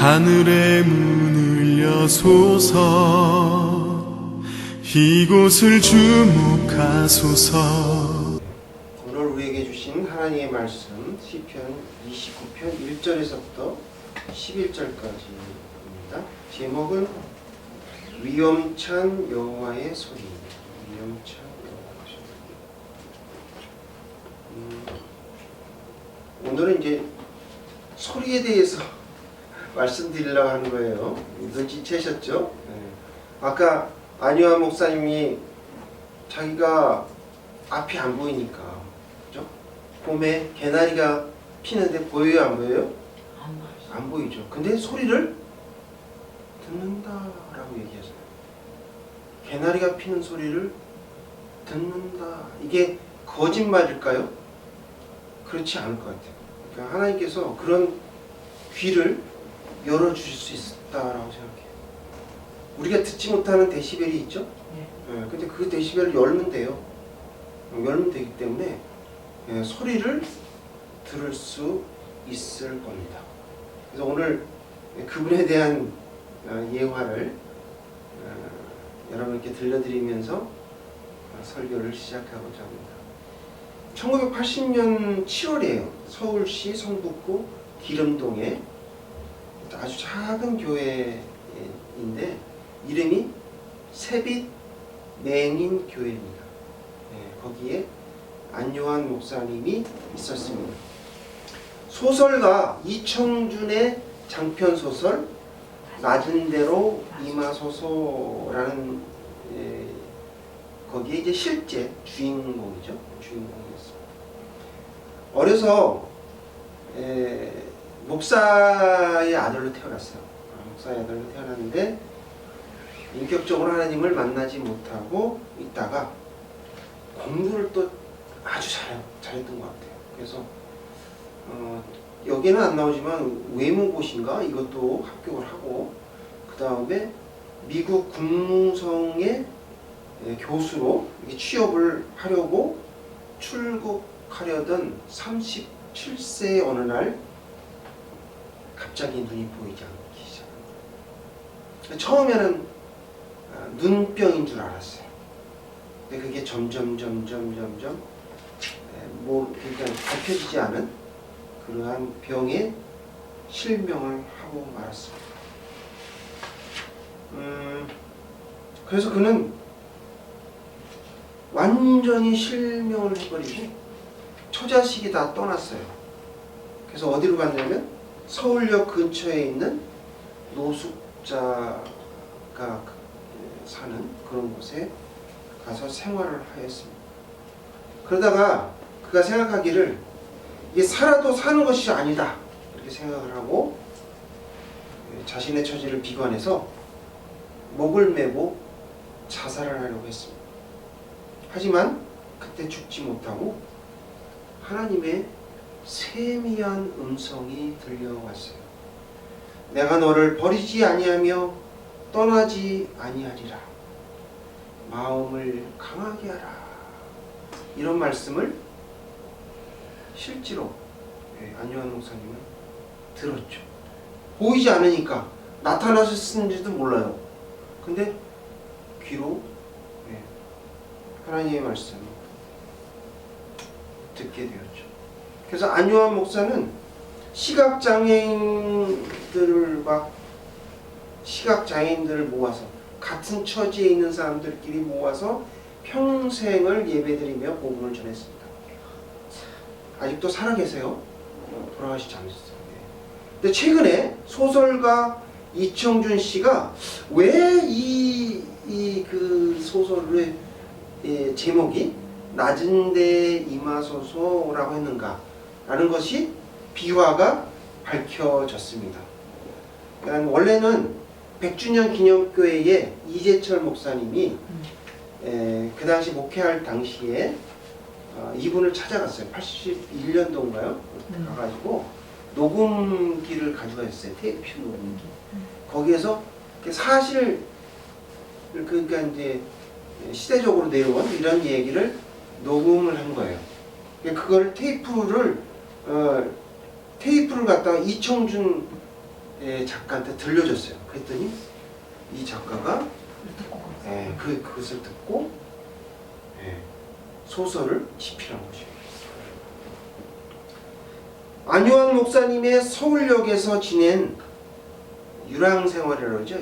하늘의 문을 여소서 이곳을 주목하소서. 오늘 우리에게 주신 하나님의 말씀 시편 29편 1절에서부터 11절까지입니다. 제목은 위엄찬 여호와의 소리입니다. 위엄찬 여호와의 소리. 오늘은 이제 소리에 대해서 말씀드리려고 하는 거예요. 눈치채셨죠? 네. 아까 안유한 목사님이 자기가 앞이 안 보이니까, 그죠? 봄에 개나리가 피는데 보여요, 안 보여요? 안 보이죠. 근데 소리를 듣는다라고 얘기했어요. 개나리가 피는 소리를 듣는다. 이게 거짓말일까요? 그렇지 않을 것 같아요. 그러니까 하나님께서 그런 귀를 열어주실 수 있다라고 생각해요. 우리가 듣지 못하는 데시벨이 있죠? 근데 그 데시벨을 열면 돼요. 열면 되기 때문에 소리를 들을 수 있을 겁니다. 그래서 오늘 그분에 대한 예화를 여러분께 들려드리면서 설교를 시작하고자 합니다. 1980년 7월이에요. 서울시 성북구 기름동에 아주 작은 교회인데 이름이 새빛 맹인 교회입니다. 거기에 안요한 목사님이 있었습니다. 소설가 이청준의 장편 소설 낮은 데로 임하소서라는 거기에 이제 실제 주인공이었습니다. 어려서 목사의 아들로 태어났어요. 목사의 아들로 태어났는데 인격적으로 하나님을 만나지 못하고 있다가 공부를 또 아주 잘했던 것 같아요. 그래서 여기는 안 나오지만 외무고시인가 이것도 합격을 하고 그 다음에 미국 국무성의 교수로 취업을 하려고 출국하려던 37세의 어느 날 갑자기 눈이 보이지 않기 시작합니다. 처음에는 눈병인 줄 알았어요. 근데 그게 점점 그러니까 밝혀지지 않은 그러한 병에 실명을 하고 말았습니다. 그래서 그는 완전히 실명을 해버리고 처자식이 다 떠났어요. 그래서 어디로 갔냐면 서울역 근처에 있는 노숙자가 사는 그런 곳에 가서 생활을 하였습니다. 그러다가 그가 생각하기를 이게 살아도 사는 것이 아니다 이렇게 생각을 하고 자신의 처지를 비관해서 목을 매고 자살을 하려고 했습니다. 하지만 그때 죽지 못하고 하나님의 세미한 음성이 들려왔어요. 내가 너를 버리지 아니하며 떠나지 아니하리라. 마음을 강하게 하라. 이런 말씀을 실제로 안요한 목사님은 들었죠. 보이지 않으니까 나타나셨는지도 몰라요. 근데 귀로 하나님의 말씀을 듣게 되었죠. 그래서 안요한 목사는 시각장애인들을 모아서 같은 처지에 있는 사람들끼리 모아서 평생을 예배드리며 복음을 전했습니다. 아직도 살아계세요. 돌아가시지 않으셨어요. 근데 최근에 소설가 이청준 씨가 왜 그 소설의 제목이 낮은 데 임하소서라고 했는가 라는 것이 비화가 밝혀졌습니다. 그러니까 원래는 100주년 기념교회의 이재철 목사님이 그 당시 목회할 당시에 이분을 찾아갔어요. 81년도인가요? 가가지고 녹음기를 가져갔어요. 테이프 녹음기. 거기에서 사실 그러니까 이제 시대적으로 내려온 이런 얘기를 녹음을 한 거예요. 그걸 테이프를 갖다가 이청준 작가한테 들려줬어요. 그랬더니 이 작가가 그것을 듣고 소설을 집필한 것이에요. 안요한 목사님의 서울역에서 지낸 유랑생활이라고 그러죠.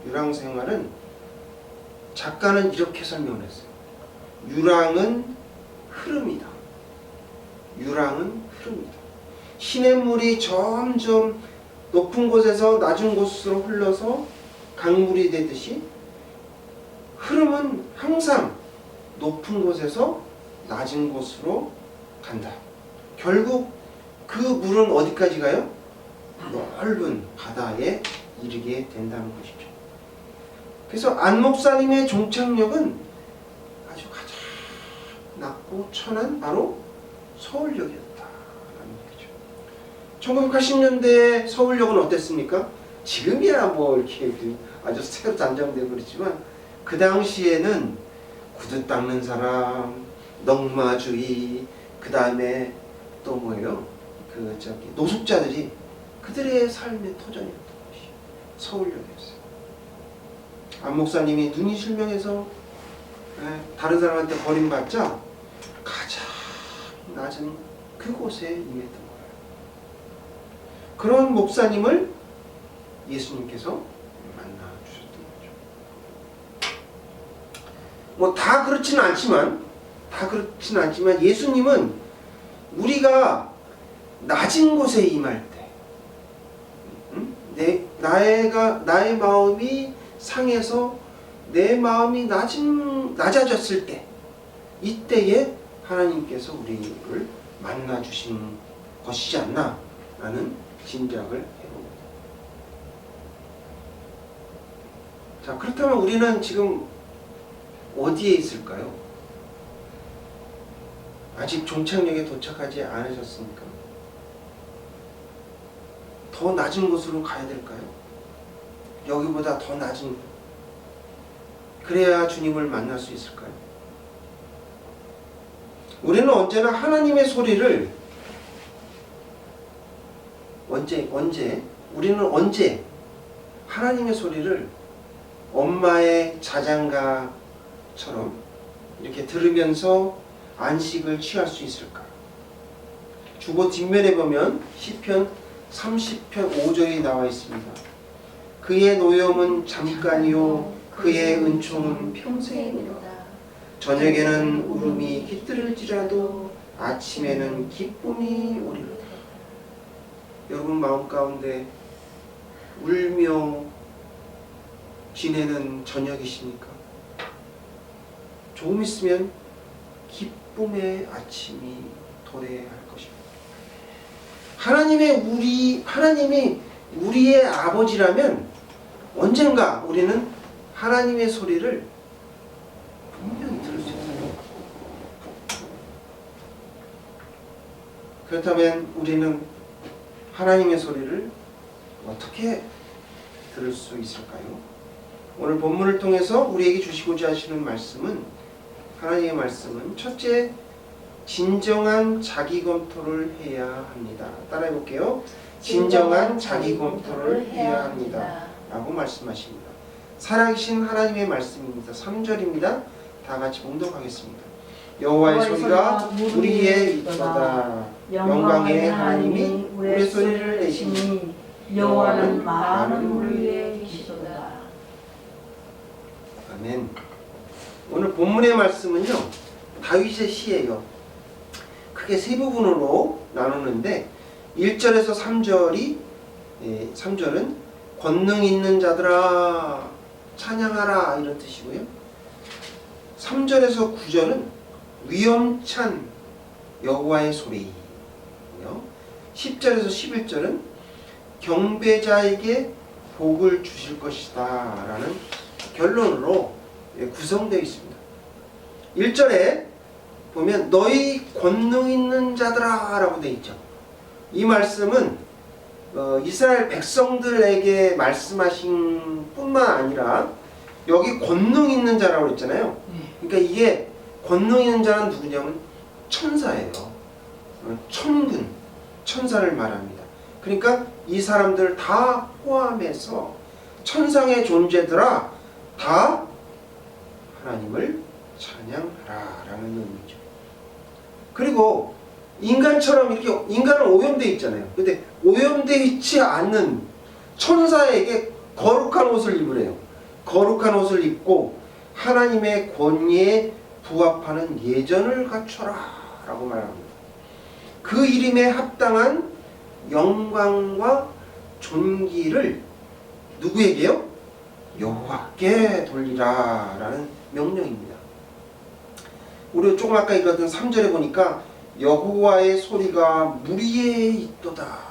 유랑생활은 작가는 이렇게 설명을 했어요. 유랑은 흐름이다. 시냇물이 점점 높은 곳에서 낮은 곳으로 흘러서 강물이 되듯이 흐름은 항상 높은 곳에서 낮은 곳으로 간다. 결국 그 물은 어디까지 가요? 넓은 바다에 이르게 된다는 것이죠. 그래서 안 목사님의 종착역은 아주 가장 낮고 천한 바로 서울역이었다라는 얘기죠. 1980년대에 서울역은 어땠습니까? 지금이야 뭐 이렇게 아주 새로 단장되고 그렇지만 그 당시에는 구두 닦는 사람, 넝마주의, 그 다음에 또 뭐예요? 노숙자들이 그들의 삶의 터전이었던 것이 서울역이었어요. 안 목사님이 눈이 실명해서 다른 사람한테 버림받자 가장 낮은 그곳에 임했던 거예요. 그런 목사님을 예수님께서 만나 주셨던 거죠. 뭐 다 그렇지는 않지만 예수님은 우리가 낮은 곳에 임할 때, 나의 마음이 상해서 내 마음이 낮아졌을 때, 이때에 하나님께서 우리를 만나 주신 것이지 않나라는 짐작을 해봅니다. 자, 그렇다면 우리는 지금 어디에 있을까요? 아직 종착역에 도착하지 않으셨습니까? 더 낮은 곳으로 가야 될까요? 여기보다 더 낮은 곳. 그래야 주님을 만날 수 있을까요? 우리는 언제나 하나님의 소리를 우리는 언제 하나님의 소리를 엄마의 자장가처럼 이렇게 들으면서 안식을 취할 수 있을까? 주보 뒷면에 보면 시편 30편 5절이 나와 있습니다. 그의 노염은 잠깐이요 그의 은총은 평생이로다. 저녁에는 울음이 깃들을지라도 아침에는 기쁨이 오리로다. 여러분 마음 가운데 울며 지내는 저녁이십니까? 조금 있으면 기쁨의 아침이 도래할 것입니다. 하나님이 우리의 아버지라면 언젠가 우리는 하나님의 소리를 분명히 들을 수 있어요. 그렇다면 우리는 하나님의 소리를 어떻게 들을 수 있을까요? 오늘 본문을 통해서 우리에게 주시고자 하시는 말씀은, 하나님의 말씀은 첫째, 진정한 자기 검토를 해야 합니다. 따라해 볼게요. 진정한 자기 검토를 해야 합니다. 라고 말씀하십니다. 살아계신 하나님의 말씀입니다. 3절입니다. 다 같이 봉독하겠습니다. 여호와의 소리가 우리의 있도다. 영광의 하나님이 우리의 소리를 내시니 여호와는 많은 우리의 계시도다. 아멘. 오늘 본문의 말씀은요, 다윗의 시예요. 크게 세 부분으로 나누는데 1절에서 3절은 권능 있는 자들아 찬양하라 이런 뜻이고요. 3절에서 9절은 위엄찬 여호와의 소리고요. 10절에서 11절은 경배자에게 복을 주실 것이다 라는 결론으로 구성되어 있습니다. 1절에 보면 너희 권능 있는 자들아 라고 되어 있죠. 이 말씀은 이스라엘 백성들에게 말씀하신 뿐만 아니라 여기 권능 있는 자라고 했잖아요. 그러니까 이게 권능 있는 자는 누구냐면 천사예요. 천사를 말합니다. 그러니까 이 사람들 다 포함해서 천상의 존재들아 다 하나님을 찬양하라 라는 의미죠. 그리고 인간처럼 이렇게 인간은 오염되어 있잖아요. 근데 오염되어 있지 않는 천사에게 거룩한 옷을 입으래요. 거룩한 옷을 입고 하나님의 권위에 부합하는 예전을 갖춰라 라고 말합니다. 그 이름에 합당한 영광과 존귀를 누구에게요? 여호와께 돌리라 라는 명령입니다. 우리 조금 아까 읽었던 3절에 보니까 여호와의 소리가 무리에 있도다.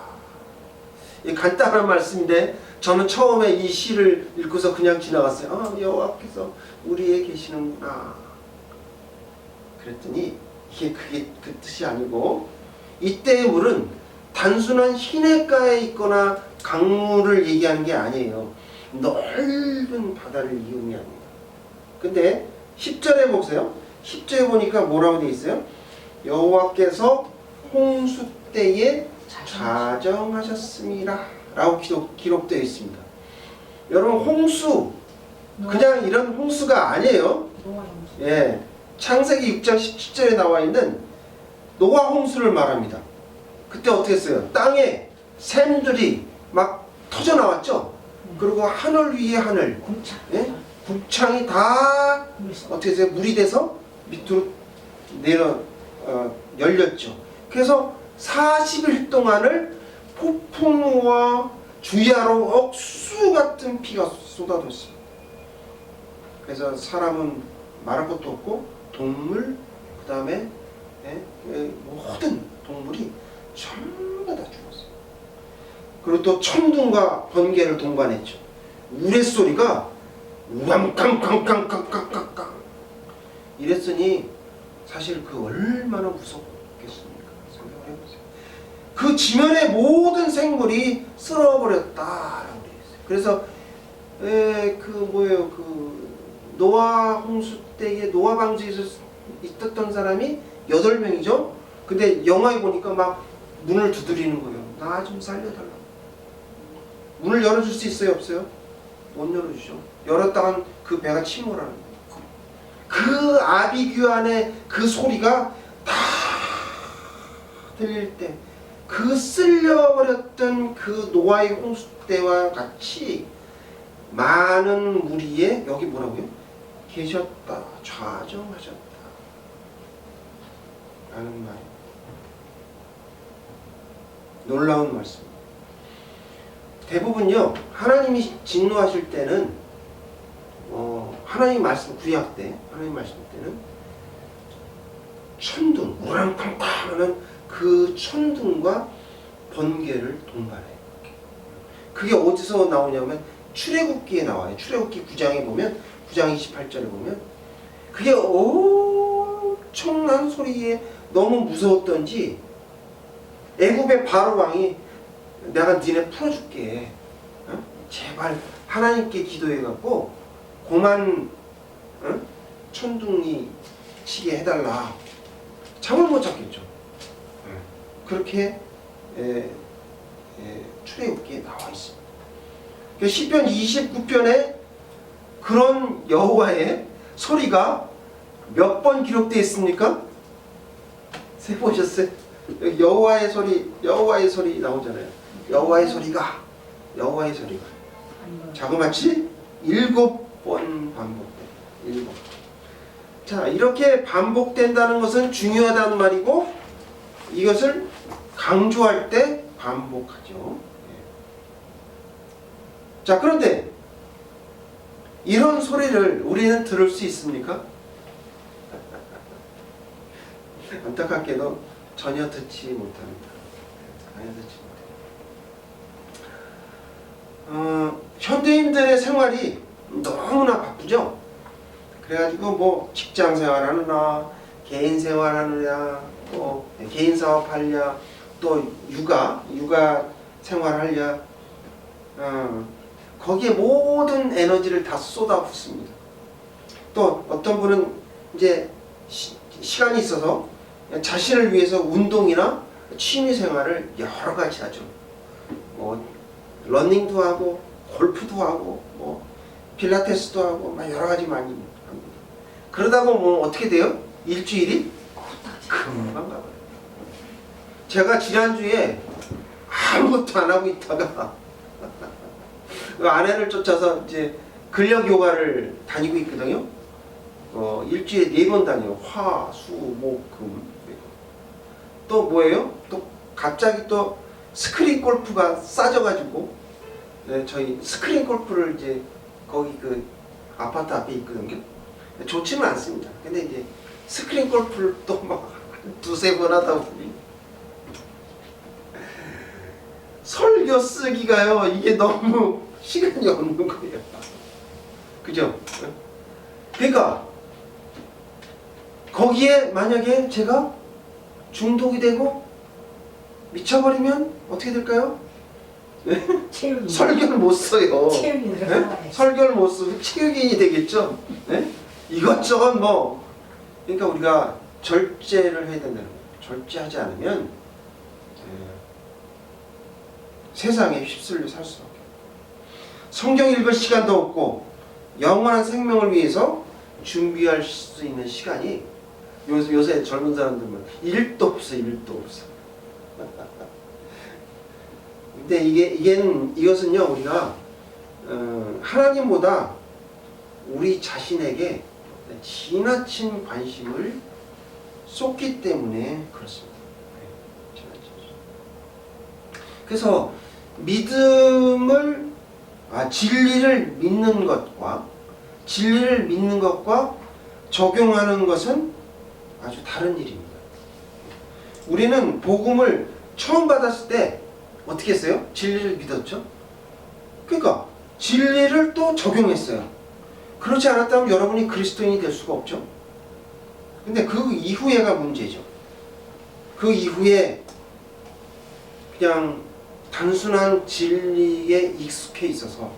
간단한 말씀인데 저는 처음에 이 시를 읽고서 그냥 지나갔어요. 아, 여호와께서 우리에 계시는구나. 그랬더니 그게 그 뜻이 아니고 이때의 물은 단순한 시냇가에 있거나 강물을 얘기하는 게 아니에요. 넓은 바다를 의미합니다. 근데 10절에 보세요. 10절에 보니까 뭐라고 되어 있어요? 여호와께서 홍수 때에 자정하셨습니다 라고 기록되어 있습니다. 여러분 홍수 그냥 이런 홍수가 아니에요. 예, 창세기 6장 17절에 나와 있는 노아 홍수를 말합니다. 그때 어떻게 했어요? 땅에 샘들이 막 터져 나왔죠. 그리고 하늘 위에 하늘, 예? 국창이 다 어떻게 해서 물이 돼서 밑으로 열렸죠. 그래서 40일 동안을 폭풍우와 주야로 억수 같은 비가 쏟아졌어요. 그래서 사람은 말할 것도 없고 동물, 그 다음에 모든 동물이 전부 다 죽었어요. 그리고 또 천둥과 번개를 동반했죠. 우레소리가 우암깡깡깡깡깡깡깡 이랬으니 사실 그 얼마나 무섭겠습니까? 생각을 해보세요. 그 지면의 모든 생물이 쓸어버렸다라고 되어 있어요. 그래서 그 노아 홍수 때에 노아 방주에서 있었던 사람이 8명이죠. 근데 영화에 보니까 막 문을 두드리는 거예요. 나 좀 살려달라고. 문을 열어줄 수 있어요? 없어요? 못 열어주죠. 열었다간 그 배가 침몰하는 거예요. 그 아비규환의 그 소리가 다 들릴 때 그 쓸려버렸던 그 노아의 홍수 때와 같이 많은 무리에 여기 뭐라고요? 계셨다, 좌정하셨다 라는 말이에요. 놀라운 말씀. 대부분요 하나님이 진노하실 때는 하나님 말씀 구약 때 하나님 말씀 때는 천둥 우랑팡팡하는 그 천둥과 번개를 동반해요. 그게 어디서 나오냐면 출애굽기에 나와요. 출애굽기 9장에 보면 9장 28절에 보면 그게 엄청난 소리에 너무 무서웠던지 애굽의 바로 왕이 내가 니네 풀어줄게. 제발 하나님께 기도해갖고 고만 천둥이 치게 해달라. 잠을 못 잤겠죠. 그렇게 출애굽기에 나와 있습니다. 시편 29편에 그런 여호와의 소리가 몇 번 기록되어 있습니까? 세 보셨어요? 여호와의 소리 나오잖아요. 여호와의 소리가 자그마치 7번 반복돼요. 7번. 자, 이렇게 반복된다는 것은 중요하다는 말이고 이것을 강조할 때 반복하죠. 자, 그런데 이런 소리를 우리는 들을 수 있습니까? 안타깝게도 전혀 듣지 못합니다. 현대인들의 생활이 너무나 바쁘죠. 그래가지고 뭐 직장 생활하느냐, 개인 생활하느냐, 또 개인 사업하느냐, 또 육아 생활하느냐, 거기에 모든 에너지를 다 쏟아붓습니다. 또 어떤 분은 이제 시간이 있어서 자신을 위해서 운동이나 취미 생활을 여러 가지 하죠. 뭐 러닝도 하고 골프도 하고 뭐 필라테스도 하고 막 여러 가지 많이 합니다. 그러다 보면 뭐 어떻게 돼요? 일주일이 금방 가버려요. 제가 지난주에 아무것도 안 하고 있다가 그 아내를 쫓아서 이제 근력 요가를 다니고 있거든요. 일주일에 4번 다녀요. 화, 수, 목, 금. 또 뭐예요? 또 갑자기 또 스크린 골프가 싸져가지고 네, 저희 스크린 골프를 이제 거기 그 아파트 앞에 있거든요. 좋지는 않습니다. 근데 이제 스크린 골프를 또 막 두세 번 하다 보니 설교 쓰기가요, 이게 너무 시간이 없는 거예요. 그죠? 그러니까 거기에 만약에 제가 중독이 되고 미쳐버리면 어떻게 될까요? 체육인. 설교를 못 써요. 체육인 네? 들어가야 설교를 못 쓰고 체육인이 되겠죠. 네? 이것저것 뭐 그러니까 우리가 절제를 해야 된다는 거예요. 절제하지 않으면 세상에 휩쓸려 살 수밖에 없어요. 성경 읽을 시간도 없고 영원한 생명을 위해서 준비할 수 있는 시간이 요새 젊은 사람들은 일도 없어, 일도 없어. 근데 이것은요, 우리가 하나님보다 우리 자신에게 지나친 관심을 쏟기 때문에 그렇습니다. 그래서 진리를 믿는 것과 적용하는 것은 아주 다른 일입니다. 우리는 복음을 처음 받았을 때 어떻게 했어요? 진리를 믿었죠? 그러니까 진리를 또 적용했어요. 그렇지 않았다면 여러분이 그리스도인이 될 수가 없죠. 근데 그 이후에가 문제죠. 그 이후에 그냥 단순한 진리에 익숙해 있어서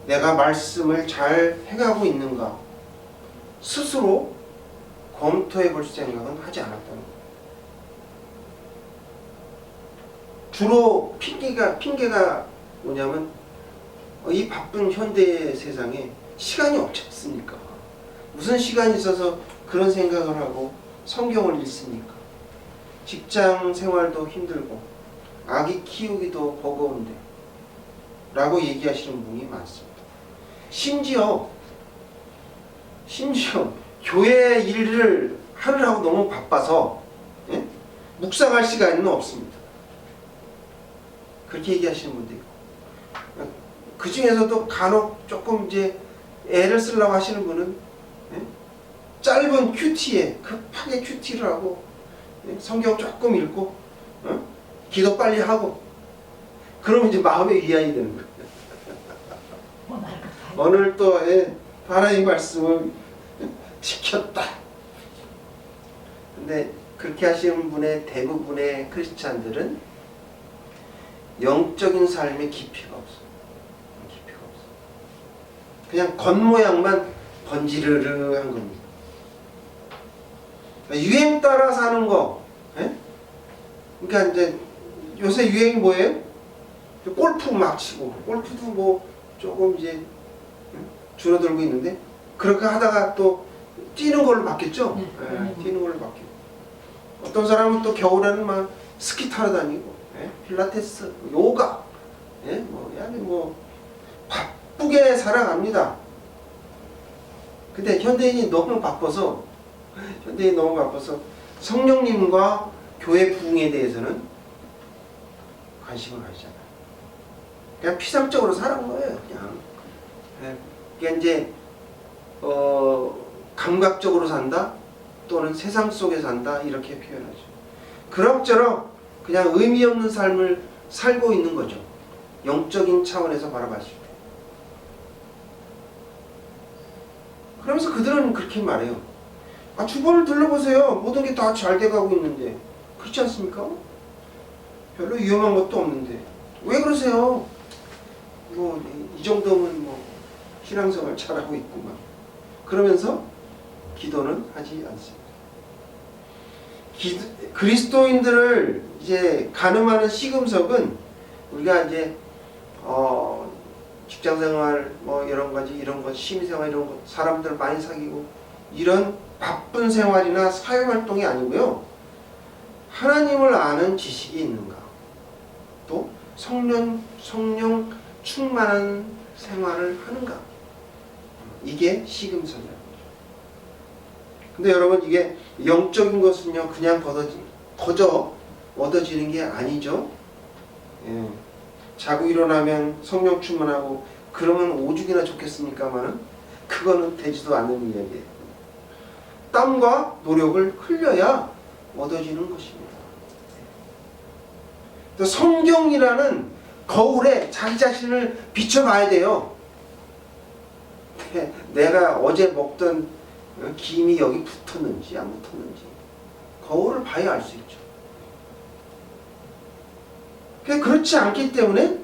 내가 말씀을 잘 해가고 있는가 스스로 검토해 볼 생각은 하지 않았다는 거예요. 주로 핑계가 뭐냐면 이 바쁜 현대 세상에 시간이 없지 않습니까? 무슨 시간이 있어서 그런 생각을 하고 성경을 읽습니까? 직장 생활도 힘들고 아기 키우기도 버거운데 라고 얘기하시는 분이 많습니다. 심지어 교회 일을 하느라고 너무 바빠서 묵상할 시간은 없습니다. 그렇게 얘기하시는 분도 있고 그 중에서도 간혹 조금 이제 애를 쓰려고 하시는 분은 짧은 큐티에 급하게 큐티를 하고 성경 조금 읽고 기도 빨리 하고 그러면 이제 마음의 위안이 되는 거예요. 오늘 또 하나님의 말씀을 지켰다. 근데 그렇게 하시는 분의 대부분의 크리스찬들은 영적인 삶에 깊이가 없어요. 그냥 겉모양만 번지르르한 겁니다. 유행 따라 사는 거. 그러니까 이제 요새 유행이 뭐예요? 골프 막 치고, 골프도 뭐 조금 이제 줄어들고 있는데 그렇게 하다가 또 뛰는 걸로 바뀌었죠. 뛰는 걸로 바뀌고 어떤 사람은 또 겨울에는 막 스키 타러 다니고 필라테스, 요가, 뭐 바쁘게 살아갑니다. 근데 현대인이 너무 바빠서 성령님과 교회 부흥에 대해서는 관심을 가지잖아요. 그냥 피상적으로 사는 거예요. 그냥 이제 감각적으로 산다 또는 세상 속에 산다 이렇게 표현하죠. 그럭저럭 그냥 의미 없는 삶을 살고 있는 거죠. 영적인 차원에서 바라봤을 때. 그러면서 그들은 그렇게 말해요. 주변을 둘러보세요. 모든 게 다 잘 돼가고 있는데 그렇지 않습니까? 별로 위험한 것도 없는데 왜 그러세요? 뭐 이 정도면 뭐 신앙생활 잘하고 있구만. 그러면서 기도는 하지 않습니다. 그리스도인들을 이제 가늠하는 시금석은 우리가 이제 직장생활 뭐 이런 거 취미생활 이런 거 사람들 많이 사귀고 이런 바쁜 생활이나 사회활동이 아니고요. 하나님을 아는 지식이 있는가, 또 성령 충만한 생활을 하는가, 이게 시금석이라는 거죠. 근데 여러분, 이게 영적인 것은요 그냥 거저 얻어지는 게 아니죠. 예. 자고 일어나면 성령 충만하고 그러면 오죽이나 좋겠습니까마는 그거는 되지도 않는 이야기예요. 땀과 노력을 흘려야 얻어지는 것입니다. 또 성경이라는 거울에 자기 자신을 비춰봐야 돼요. 내가 어제 먹던 김이 여기 붙었는지 안 붙었는지 거울을 봐야 알 수 있죠. 그렇지 않기 때문에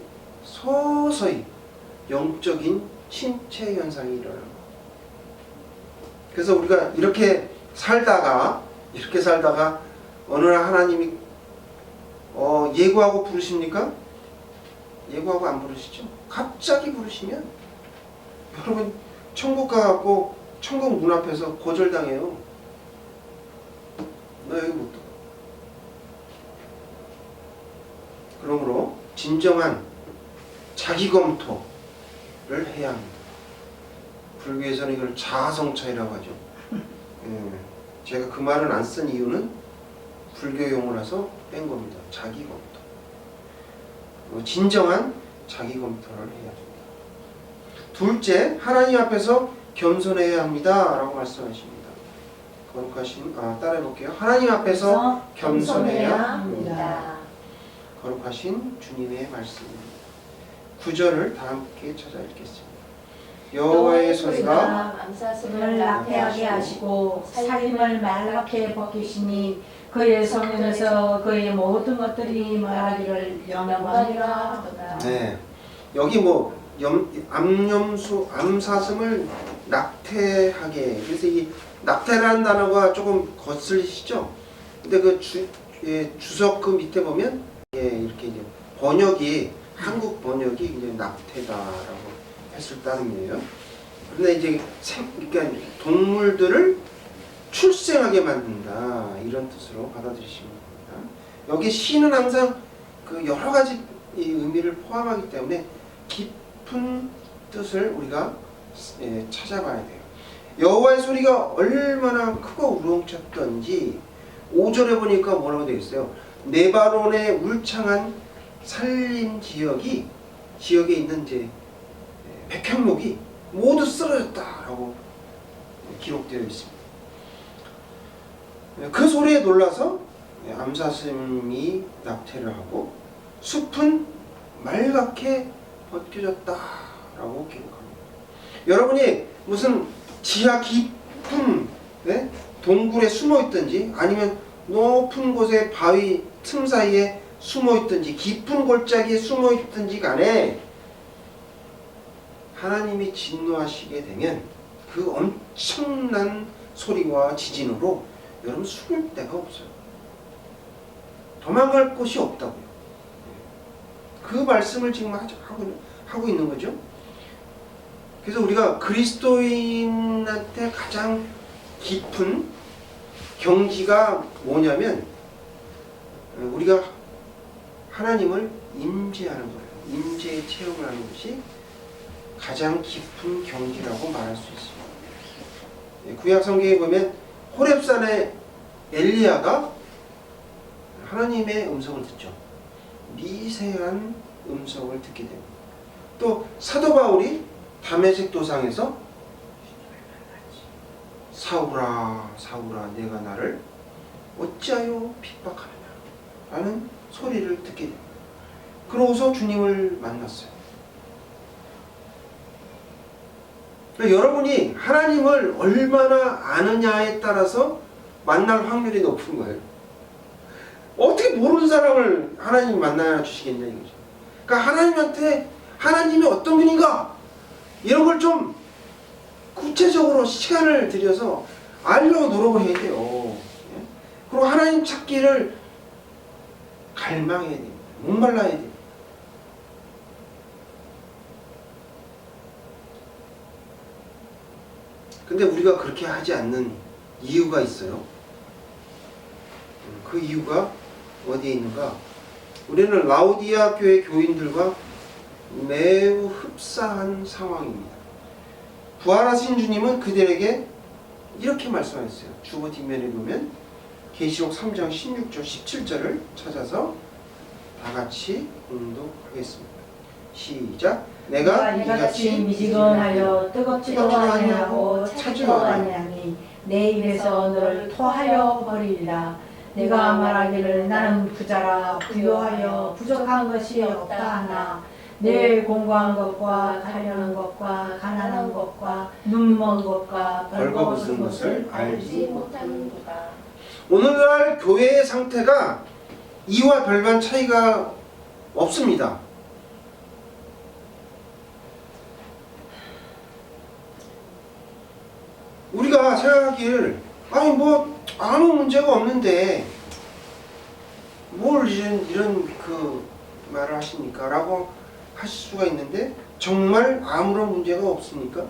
서서히 영적인 침체 현상이 일어나는 거예요. 그래서 우리가 이렇게 살다가 어느 날 하나님이 예고하고 부르십니까? 예고하고 안 부르시죠? 갑자기 부르시면 여러분 천국 가갖고 천국 문 앞에서 거절당해요. 너 여기 못 들어. 그러므로 진정한 자기 검토를 해야 합니다. 불교에서는 이걸 자아성찰이라고 하죠. 제가 그 말은 안 쓴 이유는 불교 용어라서 뺀 겁니다. 자기 검토. 진정한 자기 검토를 해야 됩니다. 둘째, 하나님 앞에서 겸손해야 합니다. 라고 말씀하십니다. 거룩하신, 따라해 볼게요. 하나님 앞에서 겸손해야 합니다. 거룩하신 주님의 말씀입니다. 9절을 다 함께 찾아 읽겠습니다. 여호와의 소리가 암사슴을 낙태하게 하시고 살림을 말갛게 벗기시니 그의 성면에서 그의 모든 것들이 말하기를 영원하리라 하도다. 네, 여기 암사슴을 낙태하게, 그래서 이 낙태라는 단어가 조금 거슬리시죠? 근데 그 주석 그 밑에 보면 이렇게 이제 번역이, 한국 번역이 이제 낙태다라고 했을 따름이에요. 그런데 이제 그러니까 동물들을 출생하게 만든다, 이런 뜻으로 받아들이시면 됩니다. 여기 시는 항상 그 여러 가지 의미를 포함하기 때문에 깊은 뜻을 우리가 찾아봐야 돼요. 여호와의 소리가 얼마나 크고 우렁찼던지 5절에 보니까 뭐라고 되어 있어요? 네바논의 울창한 산림 지역에 있는 이제 백향목이 모두 쓰러졌다라고 기록되어 있습니다. 그 소리에 놀라서 암사슴이 낙태를 하고 숲은 말갛게 벗겨졌다라고 기록합니다. 여러분이 무슨 지하 깊은 동굴에 숨어 있든지 아니면 높은 곳에 바위 틈 사이에 숨어 있든지 깊은 골짜기에 숨어 있든지 간에 하나님이 진노하시게 되면 그 엄청난 소리와 지진으로 여러분 숨을 데가 없어요. 도망갈 곳이 없다고요. 그 말씀을 지금 하고 있는 거죠. 그래서 우리가 그리스도인한테 가장 깊은 경지가 뭐냐면 우리가 하나님을 임재하는 거예요. 임재의 체험을 하는 것이 가장 깊은 경지라고 말할 수 있습니다. 구약 성경에 보면 호렙산의 엘리야가 하나님의 음성을 듣죠. 미세한 음성을 듣게 됩니다. 또 사도 바울이 다메섹 도상에서 사울아 사울아 내가 나를 어찌하여 핍박하느냐 라는 소리를 듣게 됩니다. 그러고서 주님을 만났어요. 그러니까 여러분이 하나님을 얼마나 아느냐에 따라서 만날 확률이 높은 거예요. 어떻게 모르는 사람을 하나님이 만나 주시겠냐 이거죠. 그러니까 하나님한테 하나님이 어떤 분인가 이런 걸 좀 구체적으로 시간을 들여서 알려고 노력을 해야 돼요. 그리고 하나님 찾기를 갈망해야 됩니다. 목말라야 됩니다. 근데 우리가 그렇게 하지 않는 이유가 있어요. 그 이유가 어디에 있는가? 우리는 라오디아 교회 교인들과 매우 흡사한 상황입니다. 부활하신 주님은 그들에게 이렇게 말씀하셨어요. 주어 뒷면에 보면 계시록 3장 16절 17절을 찾아서 다 같이 공독하겠습니다. 시작. 내가 이같이 미지근하여 뜨겁지도 아니하고 차지도 아니하니 내 입에서 너를 토하여 버리리라. 내가 말하기를 나는 부자라 부유하여 부족한 것이 없다 하나 내 공고한 것과 가련한 것과 가난한 것과 눈먼 것과 벌거벗은 것을 알지 못하는도다. 오늘날 교회의 상태가 이와 별반 차이가 없습니다. 우리가 생각하기를 아니 뭐 아무 문제가 없는데 뭘 이런 그 말을 하십니까? 라고 하실 수가 있는데 정말 아무런 문제가 없습니까?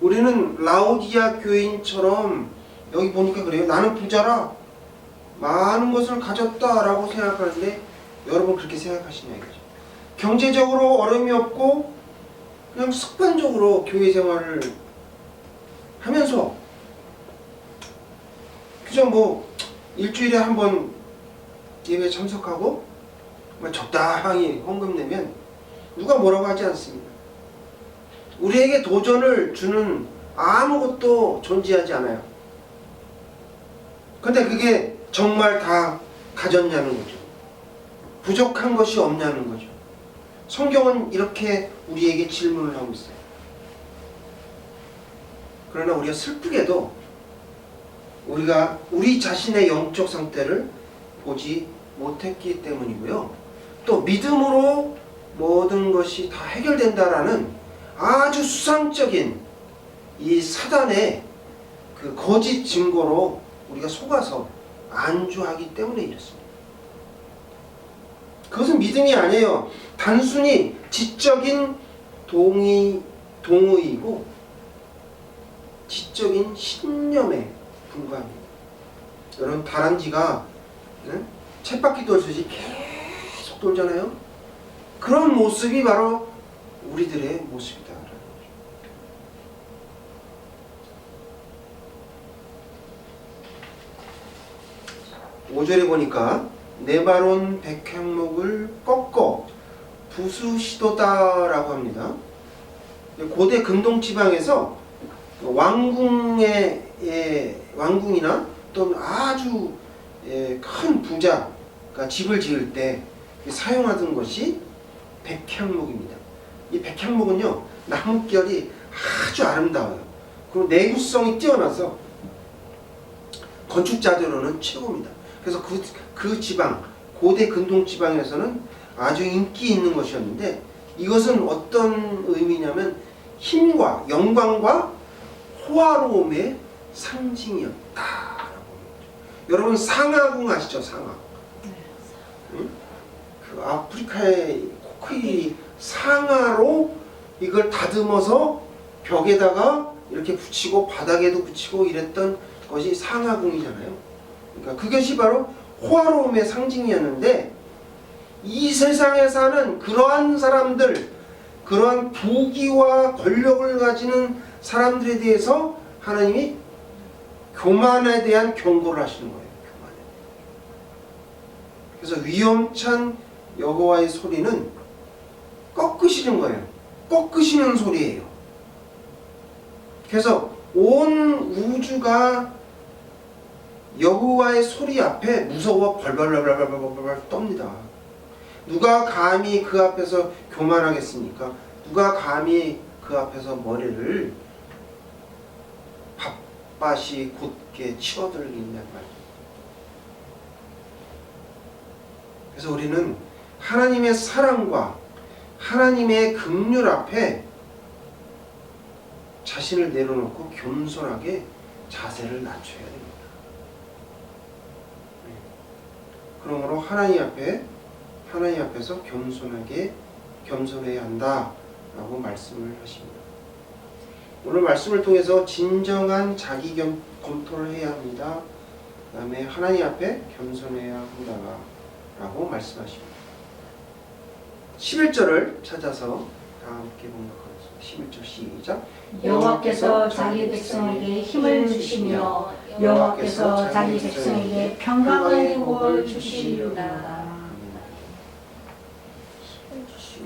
우리는 라오디아 교인처럼 여기 보니까 그래요. 나는 부자라 많은 것을 가졌다라고 생각하는데 여러분 그렇게 생각하시냐 이거죠. 경제적으로 어려움이 없고 그냥 습관적으로 교회 생활을 하면서 그저 뭐 일주일에 한 번 예배 참석하고 적당히 헌금 내면 누가 뭐라고 하지 않습니다. 우리에게 도전을 주는 아무것도 존재하지 않아요. 근데 그게 정말 다 가졌냐는 거죠. 부족한 것이 없냐는 거죠. 성경은 이렇게 우리에게 질문을 하고 있어요. 그러나 우리가 슬프게도 우리가 우리 자신의 영적 상태를 보지 못했기 때문이고요. 또 믿음으로 모든 것이 다 해결된다라는 아주 수상적인 이 사단의 그 거짓 증거로 우리가 속아서 안주하기 때문에 이렇습니다. 그것은 믿음이 아니에요. 단순히 지적인 동의이고 지적인 신념에 불과합니다. 여러분 다람쥐가 쳇바퀴 돌듯이 계속 돌잖아요. 그런 모습이 바로 우리들의 모습이다. 5절에 보니까 네바론 백향목을 꺾어 부수시도다라고 합니다. 고대 근동 지방에서 왕궁이나 또는 아주 큰 부자가 집을 지을 때 사용하던 것이 백향목입니다. 이 백향목은요 나뭇결이 아주 아름다워요. 그리고 내구성이 뛰어나서 건축자들로는 최고입니다. 그래서 그 지방, 고대 근동 지방에서는 아주 인기 있는 것이었는데 이것은 어떤 의미냐면 힘과 영광과 호화로움의 상징이었다라고. 여러분 상하궁 아시죠? 상하. 응? 그 아프리카의 코끼리 상하로 이걸 다듬어서 벽에다가 이렇게 붙이고 바닥에도 붙이고 이랬던 것이 상하궁이잖아요. 그러니까 그것이 바로 호화로움의 상징이었는데 이 세상에 사는 그러한 사람들, 그러한 부귀와 권력을 가지는 사람들에 대해서 하나님이 교만에 대한 경고를 하시는 거예요. 교만에. 그래서 위험찬 여호와의 소리는 꺾으시는 거예요. 꺾으시는 소리예요. 그래서 온 우주가 여호와의 소리 앞에 무서워 벌벌벌벌벌벌 떱니다. 누가 감히 그 앞에서 교만하겠습니까? 누가 감히 그 앞에서 머리를 밥밭이 곧게 치어들긴단 말이에요. 그래서 우리는 하나님의 사랑과 하나님의 긍휼 앞에 자신을 내려놓고 겸손하게 자세를 낮춰야 됩니다. 그러므로 하나님 앞에서 겸손해야 한다라고 말씀을 하십니다. 오늘 말씀을 통해서 진정한 자기 검토를 해야 합니다. 그 다음에 하나님 앞에 겸손해야 한다라고 말씀하십니다. 11절을 찾아서 다 함께 봉독하겠습니다. 11절 시작. 여호와께서 자기 백성에게 힘을 주시며 여호와께서 자기 백성에게 평강의 행복을 주시리로다.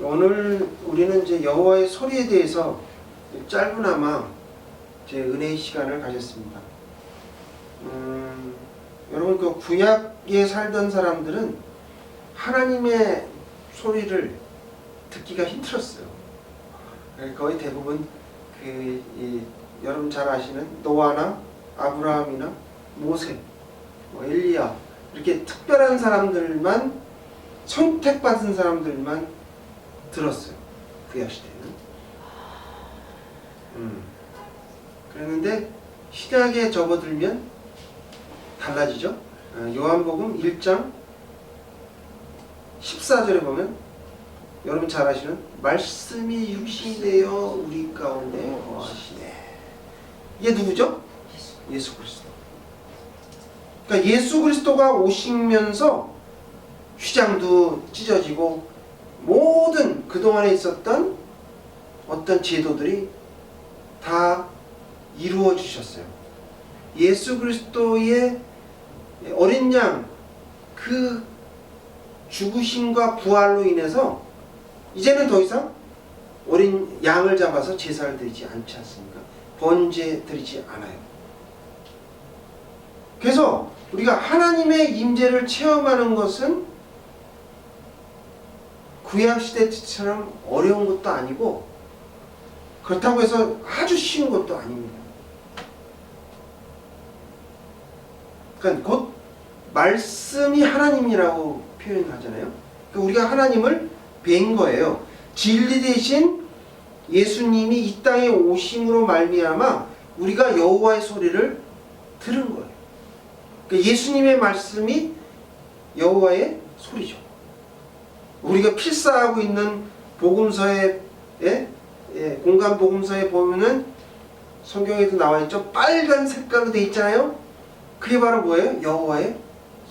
오늘 우리는 이제 여호와의 소리에 대해서 짧으나마 제 은혜의 시간을 가졌습니다. 여러분 그 구약에 살던 사람들은 하나님의 소리를 듣기가 힘들었어요. 거의 대부분 여러분 잘 아시는 노아나 아브라함이나 모세, 엘리야 이렇게 특별한 사람들만 선택받은 사람들만 들었어요. 구약 시대는. 그랬는데 신약에 접어들면 달라지죠. 요한복음 1장 14절에 보면 여러분 잘 아시는 말씀이 육신이 되어 우리 가운데 거하시네. 이게 누구죠? 예수 그리스도. 그러니까 예수 그리스도가 오시면서 휘장도 찢어지고 모든 그동안에 있었던 어떤 제도들이 다 이루어 주셨어요. 예수 그리스도의 어린 양 그 죽으심과 부활로 인해서 이제는 더 이상 어린 양을 잡아서 제사를 드리지 않지 않습니까? 번제 드리지 않아요. 그래서 우리가 하나님의 임재를 체험하는 것은 구약시대처럼 어려운 것도 아니고 그렇다고 해서 아주 쉬운 것도 아닙니다. 그러니까 곧 말씀이 하나님이라고 표현하잖아요. 그러니까 우리가 하나님을 뵌 거예요. 진리 대신 예수님이 이 땅에 오심으로 말미암아 우리가 여호와의 소리를 들은 거예요. 그러니까 예수님의 말씀이 여호와의 소리죠. 우리가 필사하고 있는 복음서에 공간 복음서에 보면은 성경에도 나와 있죠. 빨간 색깔로 돼 있잖아요. 그게 바로 뭐예요? 여호와의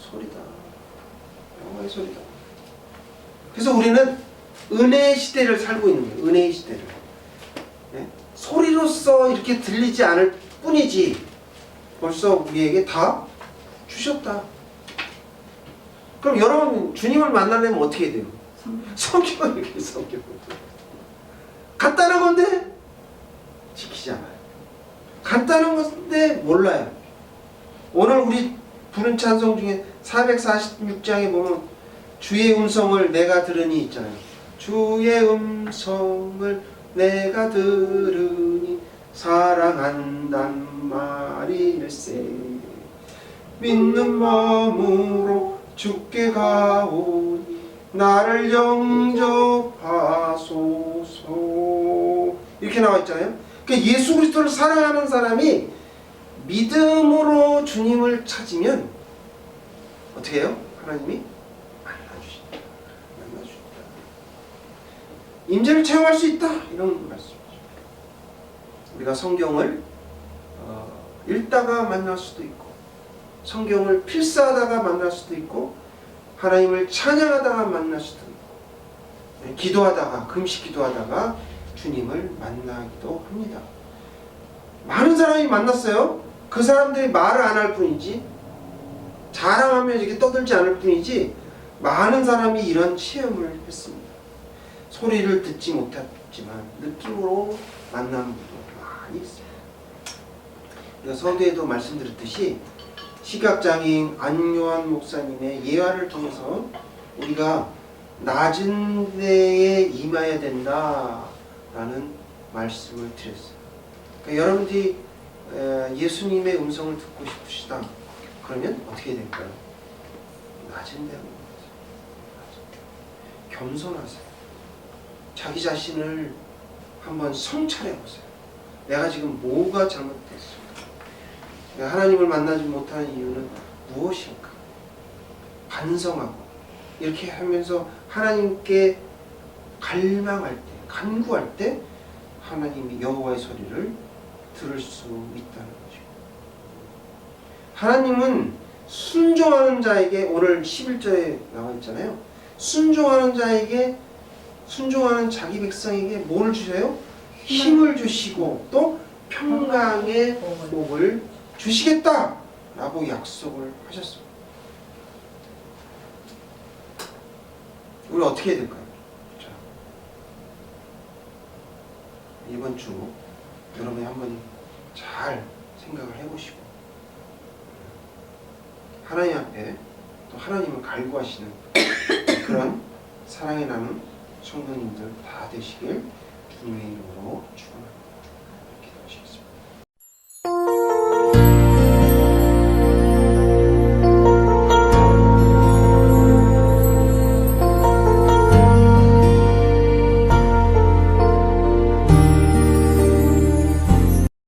소리다. 여호와의 소리다. 그래서 우리는 은혜의 시대를 살고 있는 거예요. 은혜의 시대를. 소리로서 이렇게 들리지 않을 뿐이지 벌써 우리에게 다 주셨다. 그럼 여러분 주님을 만나려면 어떻게 돼요? 성경을 읽어요. 성경을. 간단한 건데 지키지 않아요. 간단한 건데 몰라요. 오늘 우리 부른 찬송 중에 446장에 보면 주의 음성을 내가 들으니 있잖아요. 주의 음성을 내가 들으니 사랑한단 말일세 믿는 마음으로 주께 가오니 나를 영접하소서 이렇게 나와 있잖아요. 그러니까 예수 그리스도를 사랑하는 사람이 믿음으로 주님을 찾으면 어떻게 해요? 하나님이 만나주신다. 만나주신다. 임재를 체험할 수 있다. 이런 말씀이죠. 우리가 성경을 읽다가 만날 수도 있고 성경을 필사하다가 만날 수도 있고 하나님을 찬양하다가 만날 수도 있고 기도하다가 금식 기도하다가 주님을 만나기도 합니다. 많은 사람이 만났어요. 그 사람들이 말을 안 할 뿐이지 자랑하며 이렇게 떠들지 않을 뿐이지 많은 사람이 이런 체험을 했습니다. 소리를 듣지 못했지만 느낌으로 만난 분도 많이 있습니다. 서두에도 말씀드렸듯이 시각장애인 안요한 목사님의 예화를 통해서 우리가 낮은 데에 임해야 된다라는 말씀을 드렸어요. 그러니까 여러분들이 예수님의 음성을 듣고 싶으시다. 그러면 어떻게 될까요? 낮은 데로 겸손하세요. 자기 자신을 한번 성찰해 보세요. 내가 지금 뭐가 잘못됐을까? 내가 하나님을 만나지 못하는 이유는 무엇일까? 반성하고 이렇게 하면서 하나님께 갈망할 때, 간구할 때 하나님이 여호와의 소리를 들을 수 있다는 거죠. 하나님은 순종하는 자에게, 오늘 11절에 나와 있잖아요. 순종하는 자에게, 순종하는 자기 백성에게 뭘 주세요? 힘을 주시고 또 평강의 복을 주시겠다라고 약속을 하셨습니다. 우리 어떻게 해야 될까요? 자, 이번 주 여러분이 한번 잘 생각을 해보시고 하나님 앞에 또 하나님을 갈구하시는 그런 사랑이 나는 성도님들 다 되시길 주님의 이름으로 축원합니다.